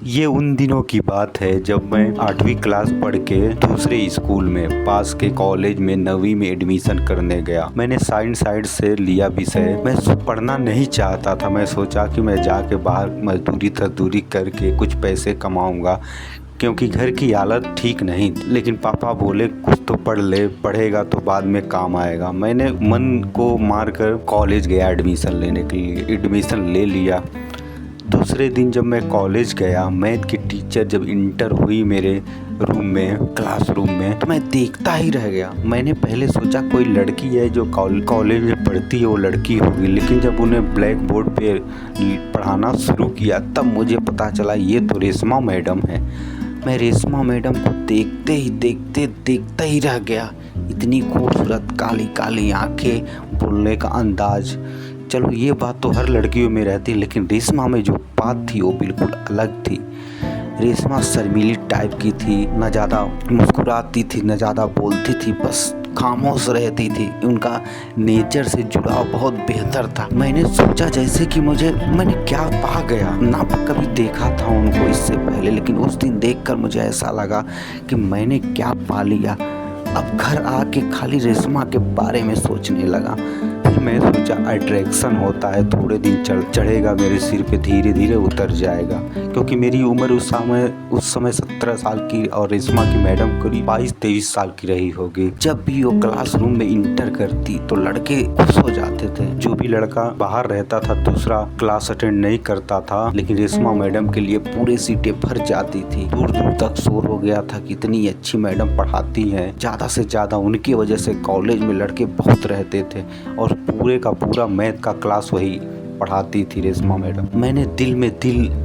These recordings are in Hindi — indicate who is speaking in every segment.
Speaker 1: ये उन दिनों की बात है जब मैं 8वीं क्लास पढ़ के दूसरे स्कूल में पास के कॉलेज में 9वीं में एडमिशन करने गया। मैंने साइड से लिया विषय। मैं पढ़ना नहीं चाहता था। मैं सोचा कि मैं जाके बाहर मजदूरी तजदूरी करके कुछ पैसे कमाऊंगा, क्योंकि घर की हालत ठीक नहीं। लेकिन पापा बोले कुछ तो पढ़ ले, पढ़ेगा तो बाद में काम आएगा। मैंने मन को मारकर कॉलेज गया एडमिशन लेने के लिए। एडमिशन ले लिया। दूसरे दिन जब मैं कॉलेज गया, मैथ की टीचर जब इंटर हुई मेरे रूम में, क्लासरूम में, तो मैं देखता ही रह गया। मैंने पहले सोचा कोई लड़की है जो कॉलेज में पढ़ती है, वो लड़की होगी। लेकिन जब उन्हें ब्लैक बोर्ड पे पढ़ाना शुरू किया तब मुझे पता चला ये तो रेशमा मैडम है। मैं रेशमा मैडम को देखता ही रह गया। इतनी खूबसूरत काली काली आंखें, बोलने का अंदाज। चलो ये बात तो हर लड़कियों में रहती, लेकिन रेशमा में जो बात थी वो बिल्कुल अलग थी। रेशमा शर्मीली टाइप की थी, न ज़्यादा मुस्कुराती थी न ज़्यादा बोलती थी, बस खामोश रहती थी। उनका नेचर से जुड़ाव बहुत बेहतर था। मैंने सोचा जैसे कि मैंने क्या पा गया। ना कभी देखा था उनको इससे पहले, लेकिन उस दिन देखकर मुझे ऐसा लगा कि मैंने क्या पा लिया। अब घर आके खाली रेशमा के बारे में सोचने लगा। फिर मैं सोचा अट्रैक्शन होता है, थोड़े दिन चढ़ेगा मेरे सिर पे, धीरे धीरे उतर जाएगा। क्योंकि मेरी उम्र उस समय 17 साल की और रेशमा की मैडम करीब 22-23 साल की रही होगी। जब भी वो क्लासरूम में इंटर करती तो लड़के खुश हो जाते थे। जो भी लड़का बाहर रहता था, दूसरा क्लास अटेंड नहीं करता था, लेकिन रेशमा मैडम के लिए पूरी सीटें भर जाती थी। दूर दूर तक शोर हो गया था कि इतनी अच्छी मैडम पढ़ाती हैं। ज़्यादा से ज़्यादा उनकी वजह से कॉलेज में लड़के बहुत रहते थे और पूरे का पूरा मैथ का क्लास वही पढ़ाती थी रेशमा मैडम। मैंने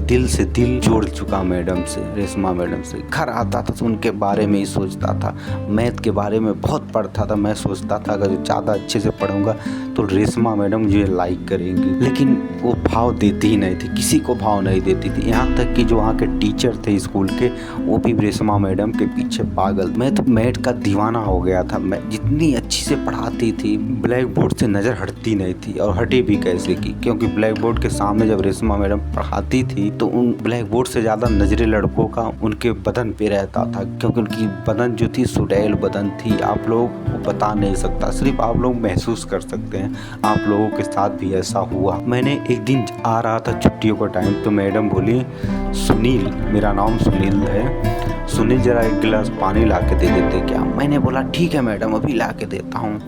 Speaker 1: दिल से दिल जोड़ चुका मैडम से, रेशमा मैडम से। घर आता था तो उनके बारे में ही सोचता था। मैथ के बारे में बहुत पढ़ता था। मैं सोचता था अगर ज़्यादा अच्छे से पढ़ूंगा तो रेशमा मैडम मुझे लाइक करेंगी, लेकिन वो भाव देती ही नहीं थी, किसी को भाव नहीं देती थी। यहाँ तक कि जो वहाँ के टीचर थे स्कूल के, वो भी रेशमा मैडम के पीछे पागल। मैं तो मैथ का दीवाना हो गया था। मैं जितनी अच्छी से पढ़ाती थी, ब्लैक बोर्ड से नज़र हटती नहीं थी, और हटे भी कैसे की, क्योंकि ब्लैक बोर्ड के सामने जब रेशमा मैडम पढ़ाती थी तो उन ब्लैक बोर्ड से ज़्यादा नजरे लड़कों का उनके बदन पे रहता था, क्योंकि उनकी बदन जो थी सुडैल बदन थी। आप लोगों को बता नहीं सकता, सिर्फ आप लोग महसूस कर सकते हैं। आप लोगों के साथ भी ऐसा हुआ। मैंने एक दिन आ रहा था छुट्टियों का टाइम, तो मैडम बोली सुनील, मेरा नाम सुनील है, सुनील जरा एक गिलास पानी ला के दे देते क्या। मैंने बोला ठीक है मैडम, अभी ला के देता हूँ।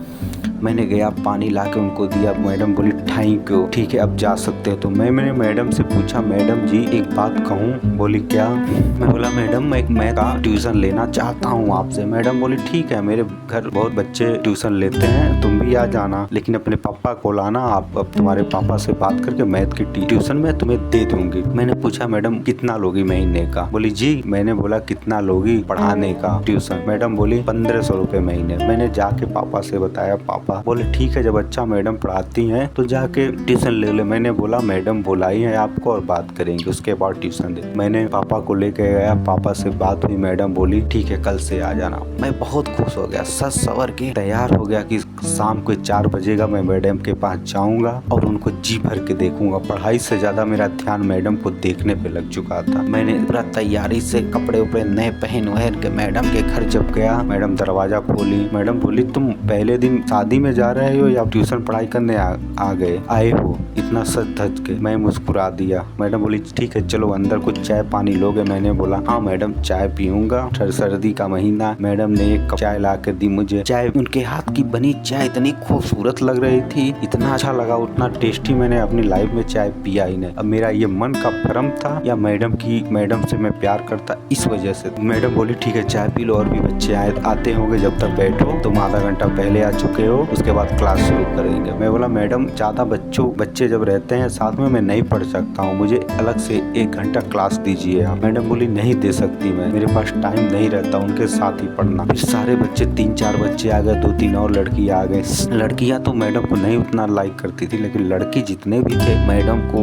Speaker 1: मैंने गया, पानी ला के उनको दिया। मैडम बोली थैंक यू, ठीक है अब जा सकते हो। तो मैंने मैडम से पूछा, मैडम जी एक बात कहूँ। बोली क्या। मैं बोला मैडम मैं एक मैथ का ट्यूशन लेना चाहता हूँ आपसे। मैडम बोली ठीक है, मेरे घर बहुत बच्चे ट्यूशन लेते हैं, तुम भी आ जाना, लेकिन अपने पापा को लाना। आप अब तुम्हारे पापा से बात करके मैथ की ट्यूशन में तुम्हें दे दूंगी। मैंने पूछा मैडम कितना लोगी महीने का। बोली जी। मैंने बोला कितना लोगी पढ़ाने का ट्यूशन। मैडम बोली 1500 रुपए महीने। मैंने जाके पापा से बताया। पापा बोले ठीक है, जब अच्छा मैडम पढ़ाती हैं तो जाके ट्यूशन ले ले। मैंने बोला मैडम बुलाई है आपको और बात करेंगे, उसके बाद ट्यूशन दे। मैंने पापा को लेके गया, पापा से बात हुई। मैडम बोली ठीक है कल से आ जाना। मैं बहुत खुश हो गया, सज सवर के तैयार हो गया कि शाम को 4 बजेगा मैं मैडम के पास जाऊंगा और उनको जी भर के देखूंगा। पढ़ाई से ज्यादा मेरा ध्यान मैडम को देखने पे लग चुका था। मैंने पूरा तैयारी से कपड़े उपड़े नए पहन वहन के मैडम के घर जब गया, मैडम दरवाजा खोली। मैडम बोली तुम पहले दिन शादी में जा रहे हो या ट्यूशन पढ़ाई करने आए हो इतना सच धज के। मैं मुस्कुरा दिया। मैडम बोली ठीक है चलो अंदर, कुछ चाय पानी लोगे। मैंने बोला हाँ मैडम चाय पीऊंगा, सर्दी का महीना। मैडम ने एक कप चाय ला के दी मुझे। चाय, उनके हाथ की बनी चाय इतनी खूबसूरत लग रही थी, इतना अच्छा लगा, उतना टेस्टी मैंने अपनी लाइफ में चाय पिया ही नहीं। अब मेरा ये मन का भ्रम था या मैडम से मैं प्यार करता, इस वजह से। मैडम बोली ठीक है चाय पी लो, और भी बच्चे आते होंगे, जब तक बैठो। तुम आधा घंटा पहले आ चुके हो, उसके बाद क्लास शुरू करेंगे। मैं बोला मैडम ज़्यादा बच्चे जब रहते हैं साथ में मैं नहीं पढ़ सकता हूँ, मुझे अलग से 1 घंटा क्लास दीजिए आप। मैडम बोली नहीं दे सकती मैं, मेरे पास टाइम नहीं रहता उनके साथ ही पढ़ना। फिर सारे बच्चे 3-4 बच्चे आ गए, 2-3 और लड़की आ आ गए। लड़कियां तो मैडम को नहीं उतना लाइक करती थी, लेकिन लड़के जितने भी थे मैडम को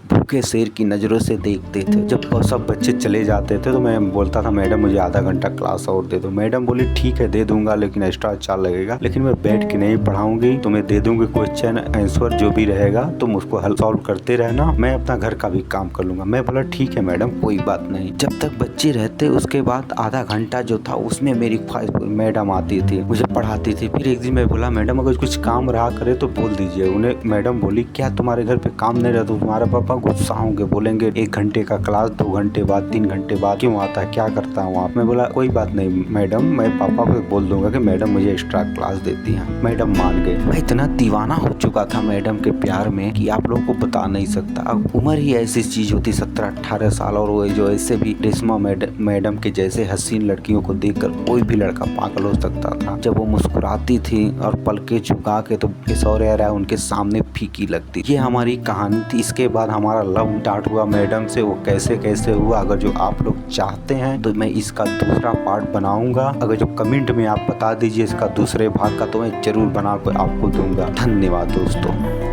Speaker 1: भूखे शेर की नजरों से देखते थे। जब सब बच्चे चले जाते थे तो मैं बोलता था मैडम मुझे आधा घंटा क्लास और दे दो। मैडम बोली ठीक है दे दूंगा, लेकिन एक्स्ट्रा चार्ज लगेगा, लेकिन मैं बैठ के नहीं पढ़ाऊंगी, तुम्हें दे दूंगी क्वेश्चन आंसर जो भी रहेगा तुम उसको हल सॉल्व करते रहना, मैं अपना घर का भी काम कर लूंगा। मैं बोला ठीक है मैडम कोई बात नहीं। जब तक बच्चे रहते उसके बाद आधा घंटा जो था उसमें मेरी ख्वाहिश मैडम आती थी, मुझे पढ़ाती थी। फिर एक दिन मैं बोला मैडम अगर कुछ काम रहा करे तो बोल दीजिए। उन्हें मैडम बोली क्या तुम्हारे घर पे काम नहीं रहा तो तुम्हारे पापा गुस्सा होंगे, बोलेंगे 1 घंटे का क्लास 2 घंटे बाद 3 घंटे बाद क्यों आता है, क्या करता हूँ आप। मैं बोला कोई बात नहीं मैडम, मैं पापा को बोल दूंगा कि मैडम मुझे एक्स्ट्रा क्लास देती हैं। मैडम मान गए। मैं इतना दीवाना हो चुका था मैडम के प्यार में कि आप लोगों को बता नहीं सकता। अब उम्र ही ऐसी चीज होती 17-18 साल, और वो जो ऐसे भी रेशमा मैडम के जैसे हसीन लड़कियों को देखकर कोई भी लड़का पागल हो सकता था। जब वो मुस्कुराती थी और पलके झुका के तो ऐश्वर्या राय उनके सामने फीकी लगती। ये हमारी कहानी थी। इसके बाद हमारा लव स्टार्ट हुआ मैडम से, वो कैसे कैसे हुआ। अगर जो आप लोग चाहते हैं तो मैं इसका दूसरा पार्ट बनाऊंगा। अगर जो कमेंट में आप बता दीजिए इसका दूसरे भाग का तो मैं जरूर बना कर आपको दूंगा। धन्यवाद दोस्तों।